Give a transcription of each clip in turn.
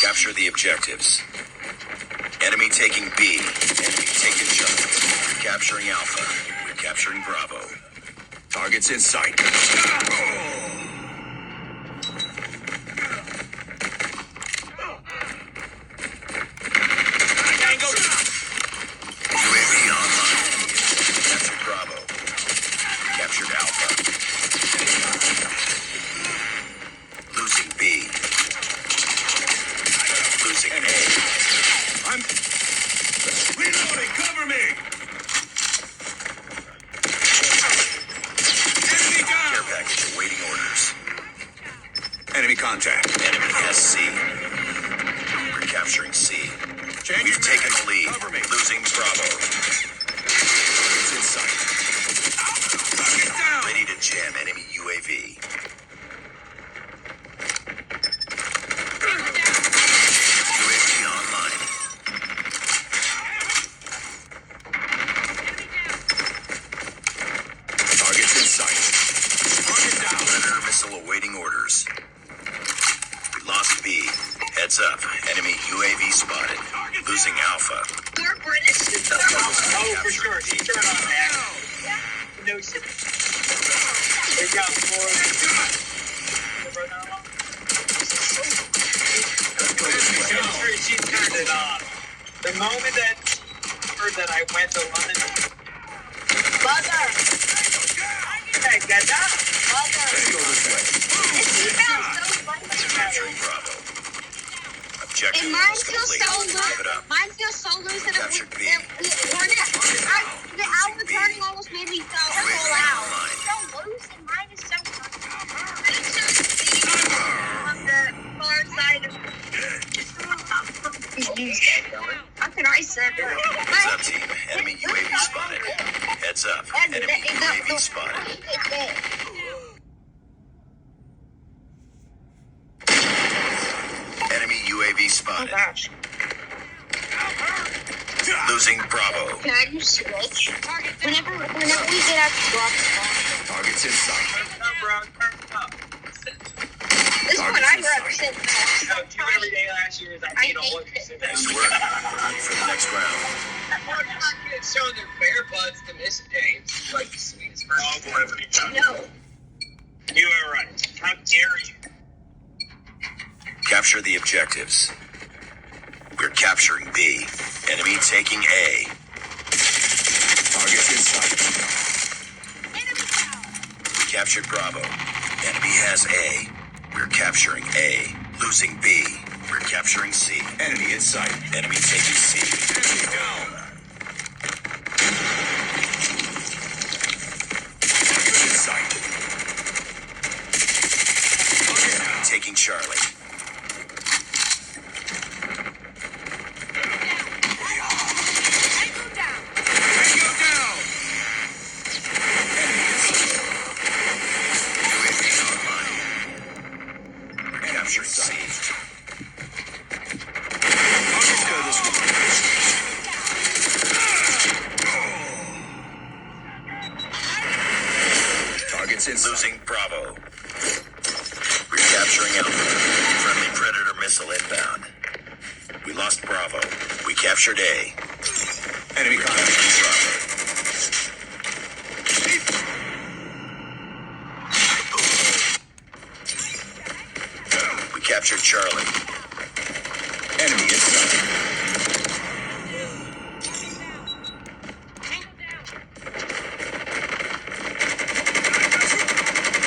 Capture the objectives. Enemy taking B. Enemy taking Charlie. We're capturing Alpha. We're capturing Bravo. Targets in sight. UAV online. Captured Bravo. Captured Alpha. Losing B. Losing A. I'm reloading. Cover me. Enemy down. Care package awaiting orders. Enemy contact. Enemy has C. We're capturing C. We've taken the lead. Cover me. Losing Bravo. It's in sight. Target down. Ready to jam enemy UAV. UAV online. Targets in sight. Target down. Predator missile awaiting orders. We lost B. Heads up. Enemy UAV spotted. Losing Alpha. You're British. Oh, for sure. She turned on that. No shit. They got four. She turned it on. The moment that heard that I went to London. Mother. Hey, get that? Let's go this way. So Capturing Bravo. Objective and mine is feels complete. so Give loose. it up. Mine feels so loose that Captured B. the album turning almost made me fall out. It's so loose and mine is so loose. It's just on the far side of how can I say that? Heads up, team. Enemy UAV spotted. Heads up. Enemy UAV spotted. Enemy UAV Oh spotted. gosh. Losing Bravo. Can I just switch? Whenever we get out to block Targets in sight. this is what I represent. Every day last year is I need a whole Nice work. Ready for the next round. It's showing their bare butts to miss games. Like the sweetest person. No. You are right. How dare you? Capture the objectives. We're capturing B. Enemy taking A. Targets in sight. We captured Bravo. Enemy has A. We're capturing A. Losing B. We're capturing C. Enemy in sight. Enemy taking C. Enemy down. Targets in sight. Enemy taking Charlie. Losing Bravo. We're capturing Alpha. Friendly Predator missile inbound. We lost Bravo. We captured A. Enemy contact with Bravo. We captured Charlie. Enemy inside.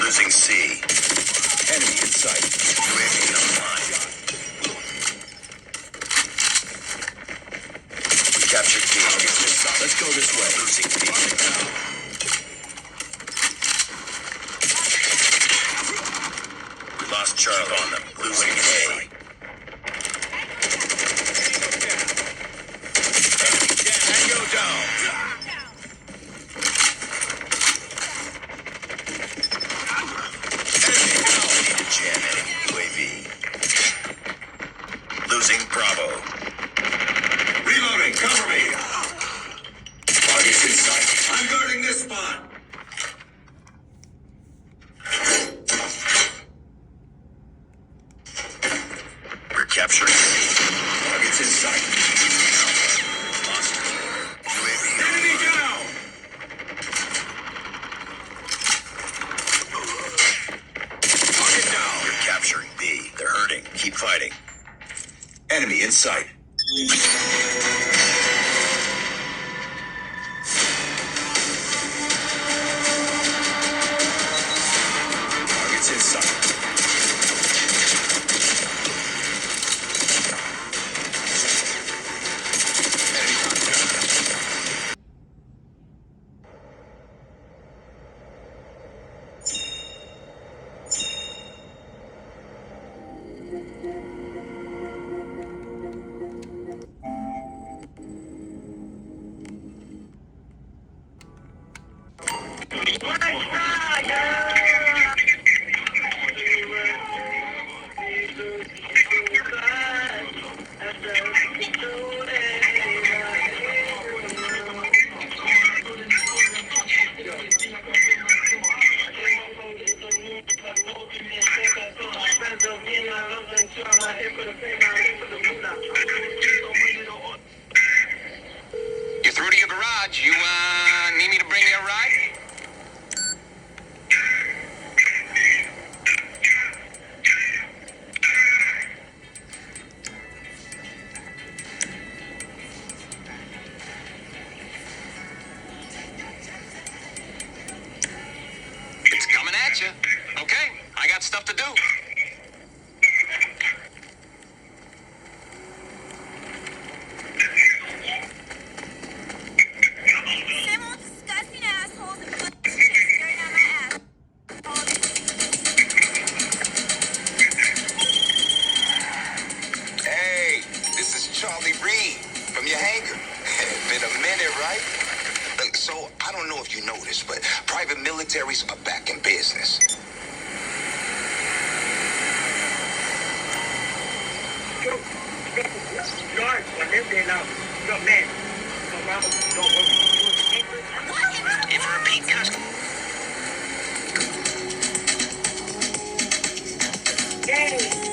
Losing C. Enemy in sight. UAV online. We captured B. Let's go this way. Losing B. We lost Charlie on them. Losing A. Tango down. Jam enemy UAV. Losing Bravo. Reloading, cover me. Targets in sight. I'm guarding this spot. capturing targets in sight. Lost. UAV Enemy down! target down. You're capturing B. They're hurting. Keep fighting. Enemy in sight. Targets in sight. Enemy contact. You're through to your garage. You, need me to bring you a ride? It's coming at you. Okay, I got stuff to do. Same old disgusting assholes and bunch of shit staring at my ass. Hey, this is Charlie Reed from your hangar. Been a minute, right? So, I don't know if you know this, but private militaries are back in business. Guards, when they're there now, go, man. Go around, go If a repeat customer. Hey!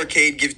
arcade gives